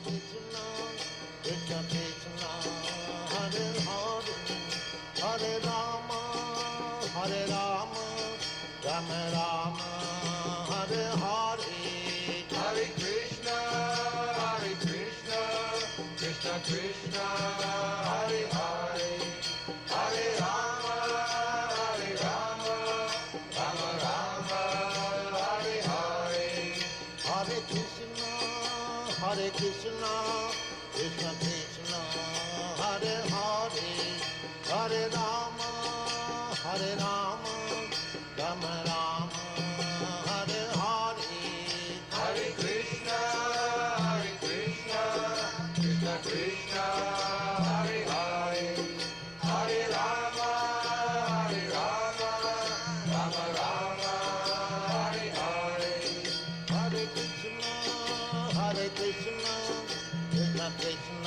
Krishna, Krishna Krishna, Hare Hare, Hare Rama, Hare Rama, Rama Rama, Hare Hare, Hare Krishna, Krishna Krishna, Hare Hare, Hare Rama, Rama Rama, Hare Hare. Hare Krishna, Krishna Krishna, Hare Hare, Hare Rama, Rama Rama, Hare Hare. Hare Krishna, Krishna Krishna, Hare Hare, Hare Rama, Rama Rama, Hare Hare. Hare Krishna, Krishna Krishna,